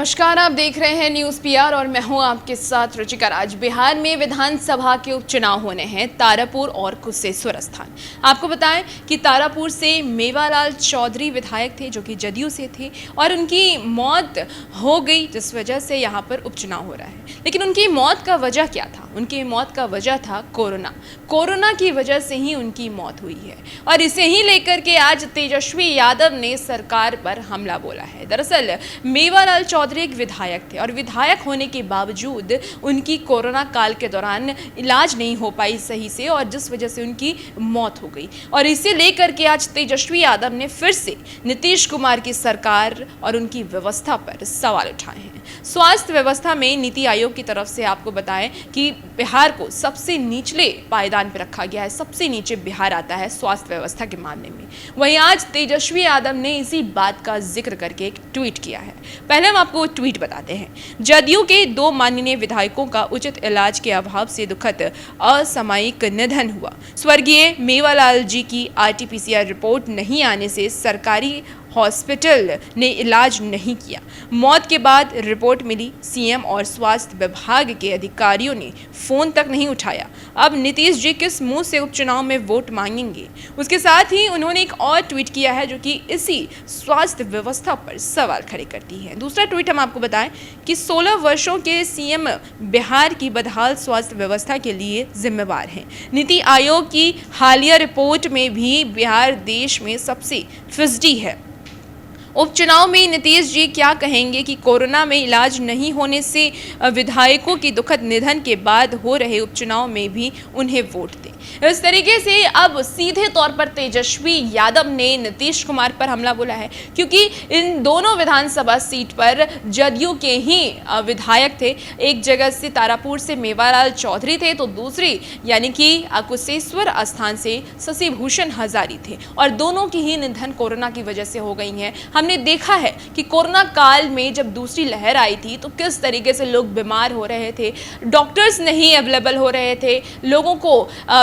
नमस्कार, आप देख रहे हैं न्यूज़ पीआर और मैं हूं आपके साथ रुचिका राज। बिहार में विधानसभा के उपचुनाव होने हैं तारापुर और कुशेश्वर स्थान। आपको बताएं कि तारापुर से मेवालाल चौधरी विधायक थे जो कि जदयू से थे और उनकी मौत हो गई, जिस वजह से यहां पर उपचुनाव हो रहा है। लेकिन उनकी मौत का वजह क्या था? उनकी मौत का वजह था कोरोना की वजह से ही उनकी मौत हुई है और इसे ही लेकर के आज तेजस्वी यादव ने सरकार पर हमला बोला है। दरअसल मेवालाल चौधरी एक विधायक थे और विधायक होने के बावजूद उनकी कोरोना काल के दौरान इलाज नहीं हो पाई सही से और जिस वजह से उनकी मौत हो गई और इसे लेकर के आज तेजस्वी यादव ने फिर से नीतीश कुमार की सरकार और उनकी व्यवस्था पर सवाल उठाए हैं। स्वास्थ्य व्यवस्था में नीति आयोग की तरफ से आपको बताएं कि बिहार को सबसे निचले पायदान पर रखा गया है, सबसे नीचे बिहार आता है स्वास्थ्य व्यवस्था के मामले में। वहीं आज तेजस्वी यादव ने इसी बात का जिक्र करके एक ट्वीट किया है। पहले हम आपको ट्वीट बताते हैं। जदयू के 2 माननीय विधायकों का उचित इलाज के अभाव से दुखद असामयिक निधन हुआ। स्वर्गीय मेवालाल जी की आरटी-पीसीआर रिपोर्ट नहीं आने से सरकारी हॉस्पिटल ने इलाज नहीं किया। मौत के बाद रिपोर्ट मिली, सीएम और स्वास्थ्य विभाग के अधिकारियों ने फोन तक नहीं उठाया। अब नीतीश जी किस मुंह से उपचुनाव में वोट मांगेंगे? उसके साथ ही उन्होंने एक और ट्वीट किया है जो कि इसी स्वास्थ्य व्यवस्था पर सवाल खड़े करती है। दूसरा ट्वीट हम आपको बताएं कि 16 वर्षों के सीएम बिहार की बदहाल स्वास्थ्य व्यवस्था के लिए जिम्मेवार हैं। नीति आयोग की हालिया रिपोर्ट में भी बिहार देश में सबसे फीसदी है। उपचुनाव में नीतीश जी क्या कहेंगे कि कोरोना में इलाज नहीं होने से विधायकों की दुखद निधन के बाद हो रहे उपचुनाव में भी उन्हें वोट दें। इस तरीके से अब सीधे तौर पर तेजस्वी यादव ने नीतीश कुमार पर हमला बोला है, क्योंकि इन दोनों विधानसभा सीट पर जदयू के ही विधायक थे। एक जगह से तारापुर से मेवालाल चौधरी थे तो दूसरी यानी कि कुशेश्वर स्थान से शशि भूषण हजारी थे और दोनों की ही निधन कोरोना की वजह से हो गई हैं। हमने देखा है कि कोरोना काल में जब दूसरी लहर आई थी तो किस तरीके से लोग बीमार हो रहे थे, डॉक्टर्स नहीं अवेलेबल हो रहे थे, लोगों को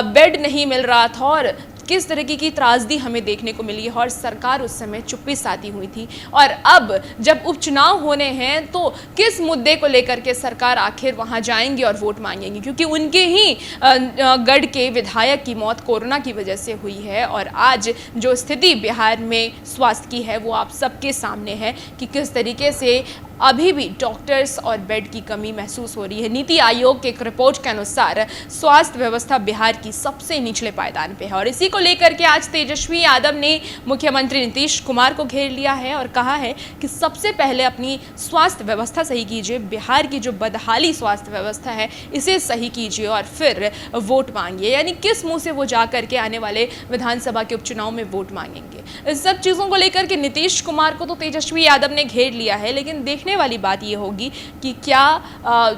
बेड नहीं मिल रहा था और किस तरीके की त्रासदी हमें देखने को मिली है और सरकार उस समय चुप्पी साधी हुई थी। और अब जब उपचुनाव होने हैं तो किस मुद्दे को लेकर के सरकार आखिर वहां जाएंगी और वोट मांगेंगी, क्योंकि उनके ही गढ़ के विधायक की मौत कोरोना की वजह से हुई है। और आज जो स्थिति बिहार में स्वास्थ्य की है वो आप सबके सामने है कि किस तरीके से अभी भी डॉक्टर्स और बेड की कमी महसूस हो रही है। नीति आयोग के एक रिपोर्ट के अनुसार स्वास्थ्य व्यवस्था बिहार की सबसे निचले पायदान पे है और इसी को लेकर के आज तेजस्वी यादव ने मुख्यमंत्री नीतीश कुमार को घेर लिया है और कहा है कि सबसे पहले अपनी स्वास्थ्य व्यवस्था सही कीजिए, बिहार की जो बदहाली स्वास्थ्य व्यवस्था है इसे सही कीजिए और फिर वोट मांगिए। यानी किस मुंह से वो जा करके आने वाले विधानसभा के उपचुनाव में वोट मांगेंगे। इस सब चीज़ों को लेकर के नीतीश कुमार को तो तेजस्वी यादव ने घेर लिया है, लेकिन देखने वाली बात यह होगी कि क्या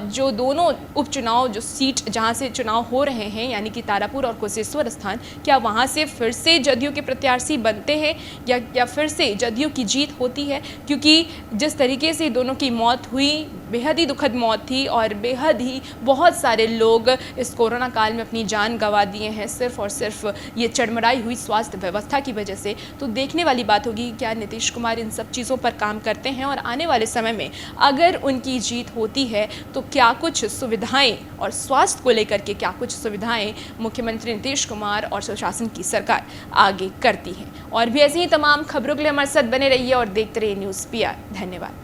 जो दोनों उपचुनाव जो सीट जहां से चुनाव हो रहे हैं यानी कि तारापुर और कुशेश्वर स्थान, क्या वहां से फिर से जदयू के प्रत्याशी बनते हैं या फिर से जदयू की जीत होती है? क्योंकि जिस तरीके से दोनों की मौत हुई बेहद ही दुखद मौत थी और बेहद ही बहुत सारे लोग इस कोरोना काल में अपनी जान गंवा दिए हैं सिर्फ और सिर्फ ये चरमराई हुई स्वास्थ्य व्यवस्था की वजह से। तो देखने वाली बात होगी क्या नीतीश कुमार इन सब चीज़ों पर काम करते हैं और आने वाले समय में अगर उनकी जीत होती है तो क्या कुछ सुविधाएं और स्वास्थ्य को लेकर के क्या कुछ सुविधाएं मुख्यमंत्री नीतीश कुमार और सुशासन की सरकार आगे करती है। और भी ऐसी ही तमाम खबरों के लिए हमारे साथ बने रहिए और देखते रहिए न्यूज़ पीआर। धन्यवाद।